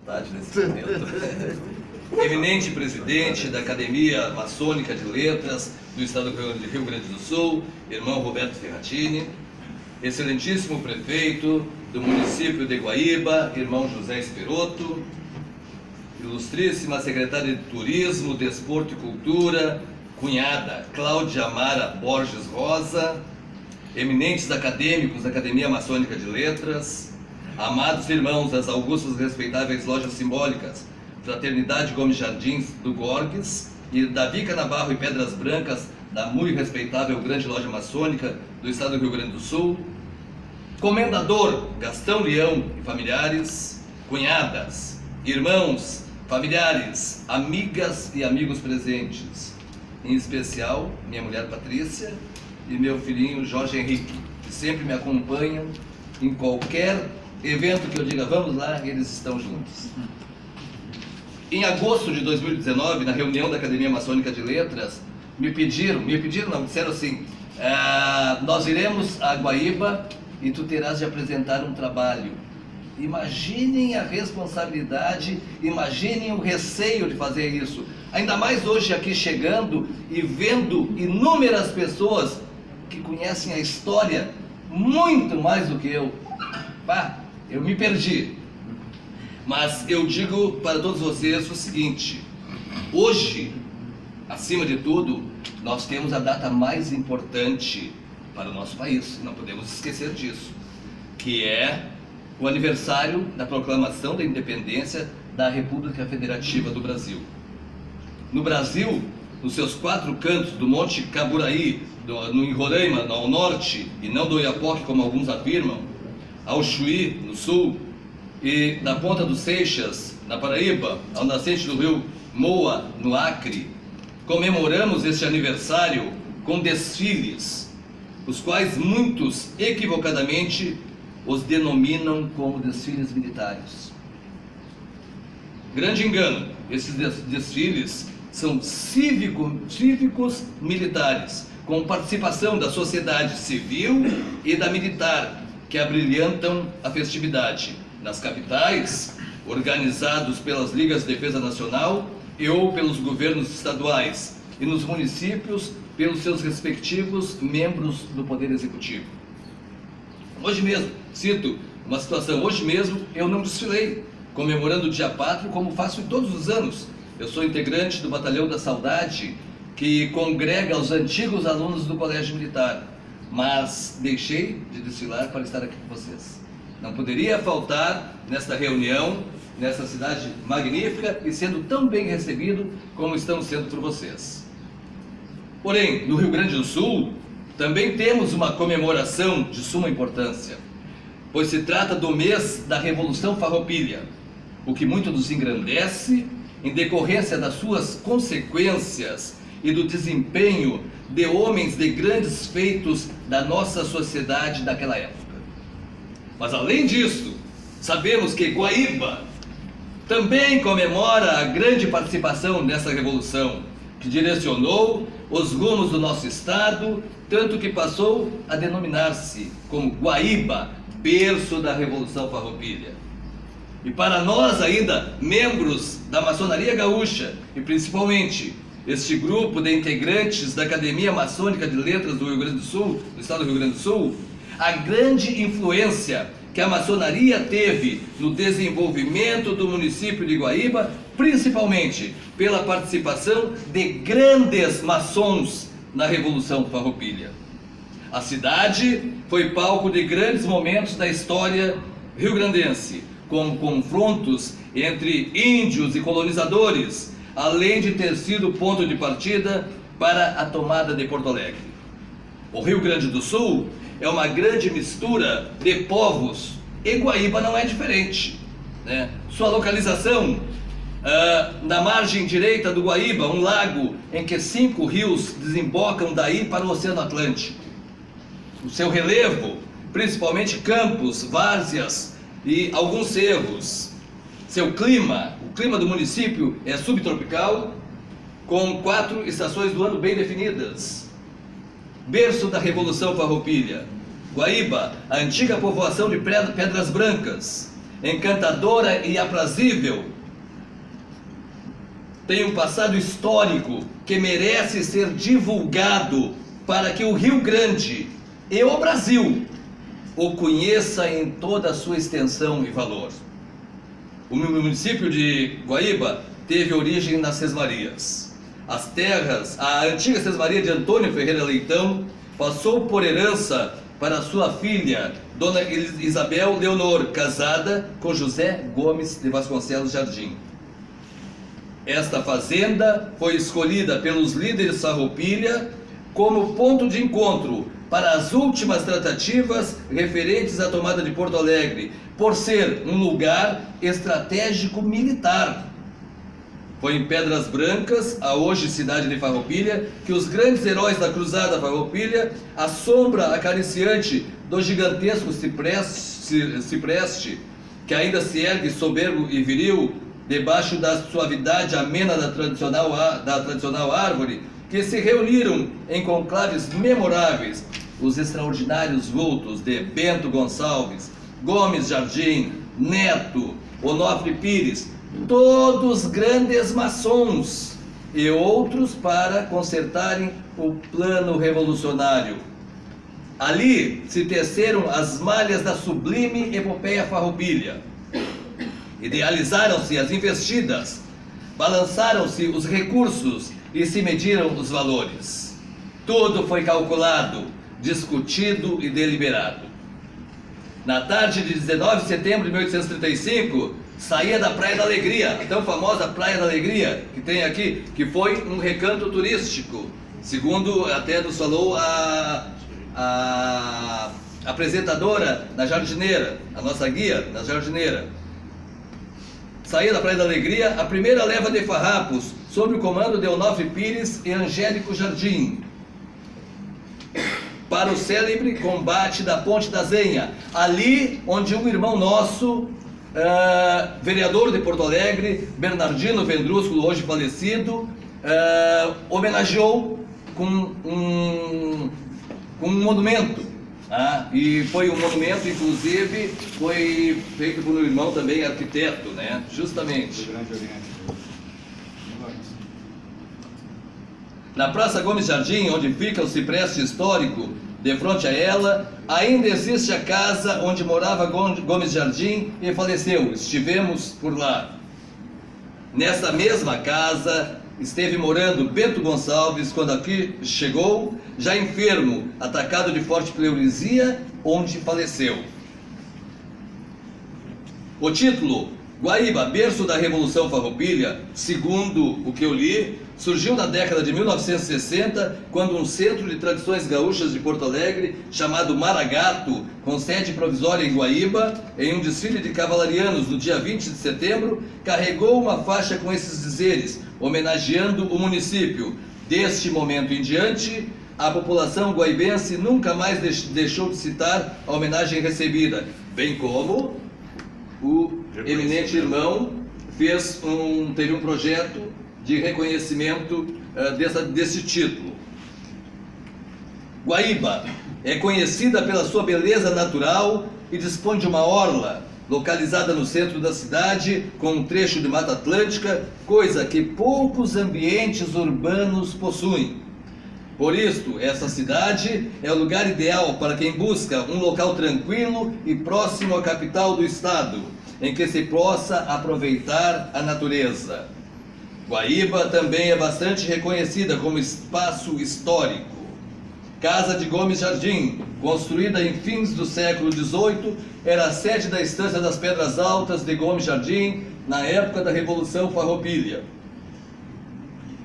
vontade nesse momento. Eminente presidente da Academia Maçônica de Letras do Estado do Rio Grande do Sul, irmão Roberto Ferratini. Excelentíssimo prefeito do município de Guaíba, irmão José Esperotto. Ilustríssima secretária de Turismo, Desporto e Cultura, cunhada Cláudia Amara Borges Rosa. Eminentes acadêmicos da Academia Maçônica de Letras. Amados irmãos das augustas e respeitáveis lojas simbólicas, Fraternidade Gomes Jardins do Gorgues e Davi Canabarro e Pedras Brancas, da muito respeitável grande loja maçônica do estado do Rio Grande do Sul. Comendador Gastão Leão e familiares, cunhadas, irmãos, familiares, amigas e amigos presentes, em especial minha mulher Patrícia e meu filhinho Jorge Henrique, que sempre me acompanham em qualquer evento que eu diga vamos lá, eles estão juntos. Em agosto de 2019, na reunião da Academia Maçônica de Letras, me pediram, não, disseram assim, nós iremos a Guaíba e tu terás de apresentar um trabalho. Imaginem a responsabilidade, imaginem o receio de fazer isso. Ainda mais hoje aqui chegando e vendo inúmeras pessoas que conhecem a história muito mais do que eu. Eu me perdi. Mas eu digo para todos vocês o seguinte: hoje, acima de tudo, nós temos a data mais importante para o nosso país, não podemos esquecer disso, que é o aniversário da proclamação da independência da República Federativa do Brasil. No Brasil, nos seus 4 cantos do Monte Caburaí, em Roraima, ao norte, e não do Oiapoque, como alguns afirmam, ao Chuí, no sul, e da Ponta dos Seixas, na Paraíba, ao nascente do rio Moa, no Acre, comemoramos este aniversário com desfiles, os quais muitos equivocadamente os denominam como desfiles militares. Grande engano, esses desfiles são cívicos militares, com participação da sociedade civil e da militar, que abrilhantam a festividade nas capitais, organizados pelas Ligas de Defesa Nacional e ou pelos governos estaduais, e nos municípios pelos seus respectivos membros do Poder Executivo. Hoje mesmo, cito uma situação, hoje mesmo eu não desfilei, comemorando o Dia Pátrio como faço todos os anos. Eu sou integrante do Batalhão da Saudade, que congrega os antigos alunos do Colégio Militar, mas deixei de desfilar para estar aqui com vocês. Não poderia faltar nesta reunião, nessa cidade magnífica e sendo tão bem recebido como estamos sendo por vocês. Porém, no Rio Grande do Sul, também temos uma comemoração de suma importância, pois se trata do mês da Revolução Farroupilha, o que muito nos engrandece em decorrência das suas consequências e do desempenho de homens de grandes feitos da nossa sociedade daquela época. Mas além disso, sabemos que Guaíba também comemora a grande participação nessa revolução, que direcionou os rumos do nosso estado, tanto que passou a denominar-se como Guaíba, berço da Revolução Farroupilha. E para nós ainda, membros da maçonaria gaúcha, e principalmente este grupo de integrantes da Academia Maçônica de Letras do Rio Grande do Sul, do estado do Rio Grande do Sul, a grande influência que a maçonaria teve no desenvolvimento do município de Guaíba, principalmente pela participação de grandes maçons na Revolução Farroupilha. A cidade foi palco de grandes momentos da história rio-grandense, com confrontos entre índios e colonizadores, além de ter sido ponto de partida para a tomada de Porto Alegre. O Rio Grande do Sul é uma grande mistura de povos, e Guaíba não é diferente, né? Sua localização, na margem direita do Guaíba, um lago em que 5 rios desembocam daí para o Oceano Atlântico. O seu relevo, principalmente campos, várzeas e alguns cerros. Seu clima, o clima do município é subtropical, com 4 estações do ano bem definidas. Berço da Revolução Farroupilha. Guaíba, a antiga povoação de Pedras Brancas, encantadora e aprazível, tem um passado histórico que merece ser divulgado para que o Rio Grande e o Brasil o conheça em toda a sua extensão e valor. O município de Guaíba teve origem nas Sesmarias. As terras, a antiga Sesmaria de Antônio Ferreira Leitão, passou por herança para sua filha, Dona Isabel Leonor, casada com José Gomes de Vasconcelos Jardim. Esta fazenda foi escolhida pelos líderes Farroupilha como ponto de encontro para as últimas tratativas referentes à tomada de Porto Alegre, por ser um lugar estratégico militar. Foi em Pedras Brancas, a hoje cidade de Farroupilha, que os grandes heróis da cruzada Farroupilha, a sombra acariciante do gigantesco cipreste, que ainda se ergue soberbo e viril, debaixo da suavidade amena da tradicional árvore, que se reuniram em conclaves memoráveis, os extraordinários vultos de Bento Gonçalves, Gomes Jardim, Neto, Onofre Pires, todos grandes maçons, e outros para consertarem o plano revolucionário. Ali se teceram as malhas da sublime epopeia Farroupilha. Idealizaram-se as investidas, balançaram-se os recursos e se mediram os valores. Tudo foi calculado, discutido e deliberado. Na tarde de 19 de setembro de 1835, saía da Praia da Alegria, a tão famosa Praia da Alegria, que tem aqui, que foi um recanto turístico, segundo até nos falou a apresentadora na Jardineira, a nossa guia na Jardineira. Saía da Praia da Alegria a primeira leva de farrapos, sob o comando de Onofre Pires e Angélico Jardim, para o célebre combate da Ponte da Zenha, ali onde um irmão nosso, vereador de Porto Alegre, Bernardino Vendrúsculo, hoje falecido, homenageou com um monumento. E foi um monumento, inclusive, foi feito por um irmão também, arquiteto, né? Justamente. Na Praça Gomes Jardim, onde fica o cipreste histórico, de frente a ela, ainda existe a casa onde morava Gomes Jardim e faleceu. Estivemos por lá. Nessa mesma casa esteve morando Bento Gonçalves quando aqui chegou, já enfermo, atacado de forte pleuresia, onde faleceu. O título, Guaíba, berço da Revolução Farroupilha, segundo o que eu li, surgiu na década de 1960, quando um centro de tradições gaúchas de Porto Alegre, chamado Maragato, com sede provisória em Guaíba, em um desfile de cavalarianos no dia 20 de setembro, carregou uma faixa com esses dizeres, homenageando o município. Deste momento em diante, a população guaibense nunca mais deixou de citar a homenagem recebida, bem como o eminente irmão teve um projeto de reconhecimento desse título. Guaíba é conhecida pela sua beleza natural e dispõe de uma orla localizada no centro da cidade, com um trecho de Mata Atlântica, coisa que poucos ambientes urbanos possuem. Por isto, essa cidade é o lugar ideal para quem busca um local tranquilo e próximo à capital do estado, em que se possa aproveitar a natureza. Guaíba também é bastante reconhecida como espaço histórico. Casa de Gomes Jardim, construída em fins do século XVIII, era a sede da Estância das Pedras Altas de Gomes Jardim, na época da Revolução Farroupilha.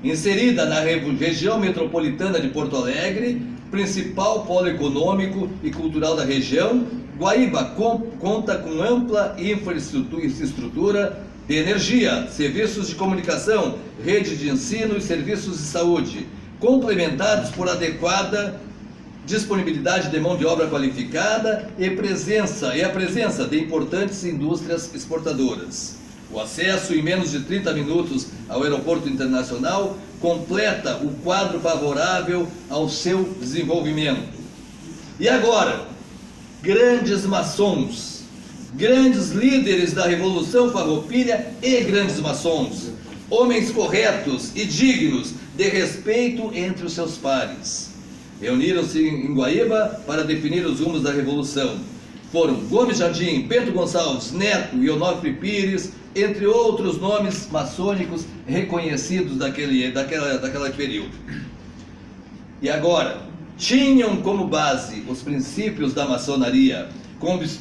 Inserida na região metropolitana de Porto Alegre, principal polo econômico e cultural da região, Guaíba conta com ampla infraestrutura de energia, serviços de comunicação, rede de ensino e serviços de saúde, complementados por adequada disponibilidade de mão de obra qualificada e a presença de importantes indústrias exportadoras. O acesso em menos de 30 minutos ao aeroporto internacional completa o quadro favorável ao seu desenvolvimento. E agora, grandes maçons, grandes líderes da Revolução Farroupilha e grandes maçons, homens corretos e dignos de respeito entre os seus pares. Reuniram-se em Guaíba para definir os rumos da Revolução. Foram Gomes Jardim, Bento Gonçalves, Neto e Onofre Pires, entre outros nomes maçônicos reconhecidos daquele período. E agora, tinham como base os princípios da maçonaria,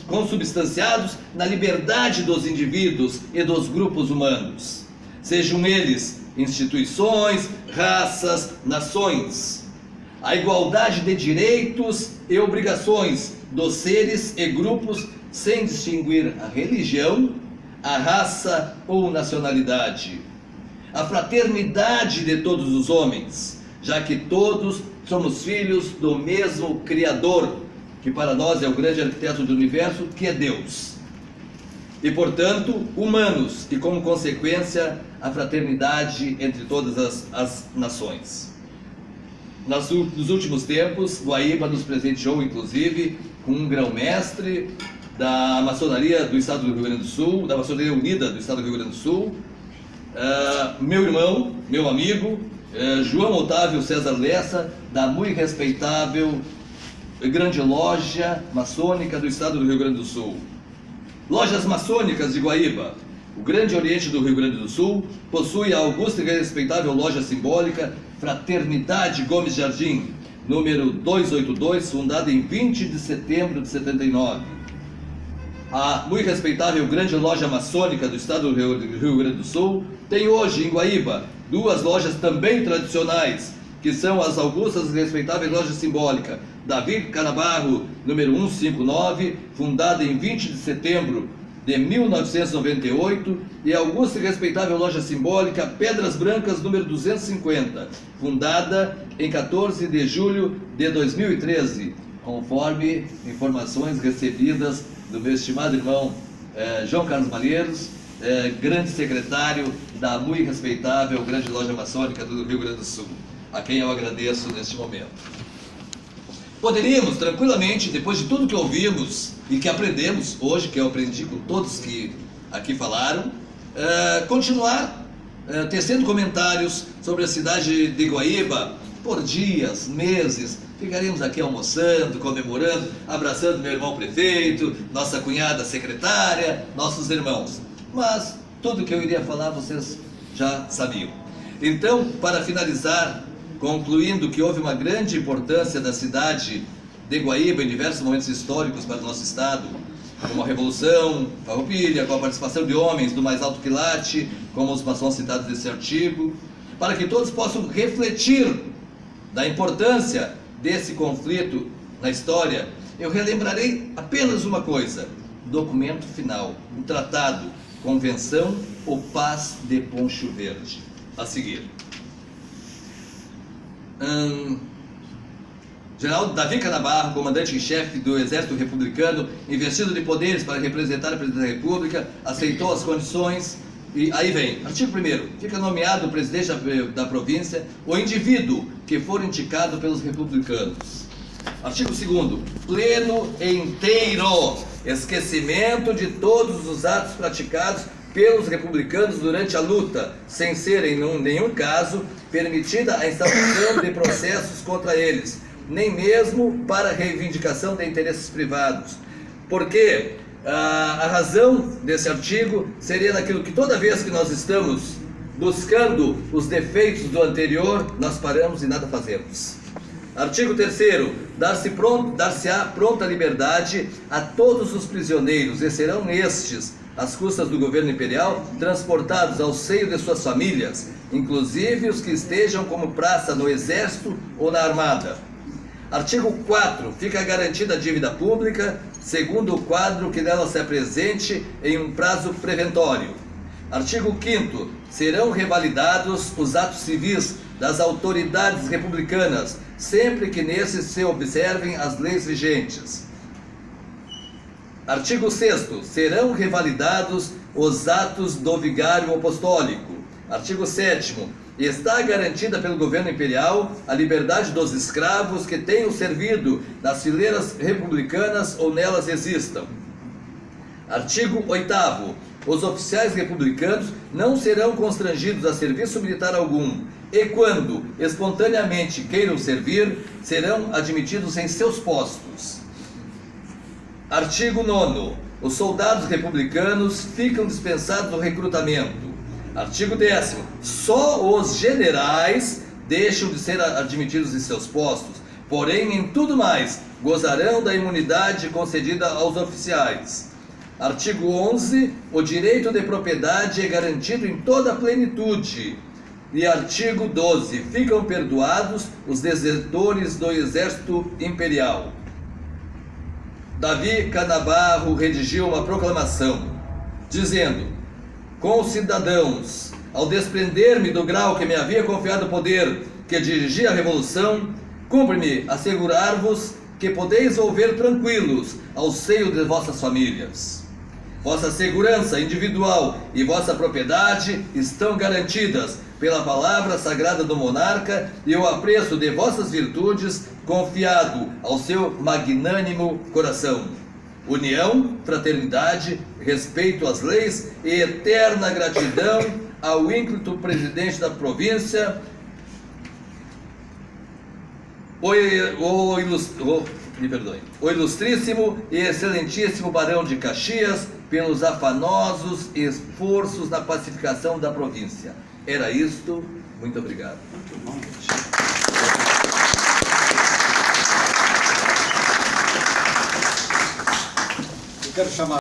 consubstanciados na liberdade dos indivíduos e dos grupos humanos, sejam eles instituições, raças, nações, a igualdade de direitos e obrigações dos seres e grupos, sem distinguir a religião, a raça ou nacionalidade, a fraternidade de todos os homens, já que todos somos filhos do mesmo Criador, que para nós é o grande arquiteto do universo, que é Deus. E, portanto, humanos, e como consequência, a fraternidade entre todas as nações. Nos últimos tempos, Guaíba nos presenteou, inclusive, com um grão-mestre da maçonaria do Estado do Rio Grande do Sul, da maçonaria unida do Estado do Rio Grande do Sul, meu irmão, meu amigo, João Otávio César Lessa, da muito respeitável grande loja maçônica do Estado do Rio Grande do Sul. Lojas maçônicas de Guaíba. O Grande Oriente do Rio Grande do Sul possui a augusta e respeitável loja simbólica Fraternidade Gomes Jardim, número 282, fundada em 20 de setembro de 79. A muito respeitável grande loja maçônica do Estado do Rio Grande do Sul tem hoje em Guaíba duas lojas também tradicionais, que são as augustas e respeitáveis lojas simbólicas Davi Canabarro, número 159, fundada em 20 de setembro de 1998, e a augusta e respeitável loja simbólica Pedras Brancas, número 250, fundada em 14 de julho de 2013, conforme informações recebidas do meu estimado irmão João Carlos Malheiros, grande secretário da muito respeitável grande loja maçônica do Rio Grande do Sul, a quem eu agradeço neste momento. Poderíamos tranquilamente, depois de tudo que ouvimos e que aprendemos hoje, que eu aprendi com todos que aqui falaram, continuar tecendo comentários sobre a cidade de Guaíba por dias, meses. Ficaremos aqui almoçando, comemorando, abraçando meu irmão prefeito, nossa cunhada secretária, nossos irmãos. Mas tudo que eu iria falar vocês já sabiam. Então, para finalizar, concluindo que houve uma grande importância da cidade de Guaíba em diversos momentos históricos para o nosso estado, como a Revolução Farroupilha, com a participação de homens do mais alto quilate, como os maçons citados nesse artigo, para que todos possam refletir da importância desse conflito na história, eu relembrarei apenas uma coisa: documento final, um tratado, Convenção ou Paz de Poncho Verde. A seguir. General Davi Canabarro, comandante em chefe do Exército Republicano, investido de poderes para representar a Presidência da República, aceitou as condições. E aí vem, artigo 1º, fica nomeado o presidente da província o indivíduo que for indicado pelos republicanos. Artigo 2º, pleno e inteiro esquecimento de todos os atos praticados pelos republicanos durante a luta, sem ser em nenhum caso permitida a instauração de processos contra eles, nem mesmo para reivindicação de interesses privados. Porque a razão desse artigo seria naquilo que toda vez que nós estamos buscando os defeitos do anterior, nós paramos e nada fazemos. Artigo 3º, dar-se-á pronta liberdade a todos os prisioneiros, e serão estes, às custas do governo imperial, transportados ao seio de suas famílias, inclusive os que estejam como praça no exército ou na armada. Artigo 4, fica garantida a dívida pública, segundo o quadro que nela se apresente em um prazo preventório. Artigo 5º, serão revalidados os atos civis das autoridades republicanas, sempre que nesses se observem as leis vigentes. Artigo 6º, serão revalidados os atos do vigário apostólico. Artigo 7º, está garantida pelo governo imperial a liberdade dos escravos que tenham servido nas fileiras republicanas ou nelas existam. Artigo 8º. Os oficiais republicanos não serão constrangidos a serviço militar algum e, quando espontaneamente queiram servir, serão admitidos em seus postos. Artigo 9º. Os soldados republicanos ficam dispensados do recrutamento. Artigo 10º. Só os generais deixam de ser admitidos em seus postos, porém, em tudo mais, gozarão da imunidade concedida aos oficiais. Artigo 11. O direito de propriedade é garantido em toda a plenitude. E artigo 12. Ficam perdoados os desertores do exército imperial. Davi Canabarro redigiu uma proclamação, dizendo: Concidadãos, ao desprender-me do grau que me havia confiado o poder que dirigia a revolução, cumpre-me assegurar-vos que podeis volver tranquilos ao seio de vossas famílias. Vossa segurança individual e vossa propriedade estão garantidas pela palavra sagrada do monarca e o apreço de vossas virtudes confiado ao seu magnânimo coração. União, fraternidade, respeito às leis e eterna gratidão ao ínclito presidente da província, o ilustríssimo e excelentíssimo Barão de Caxias, pelos afanosos esforços na pacificação da província. Era isto. Muito obrigado. Muito bom. Eu quero chamar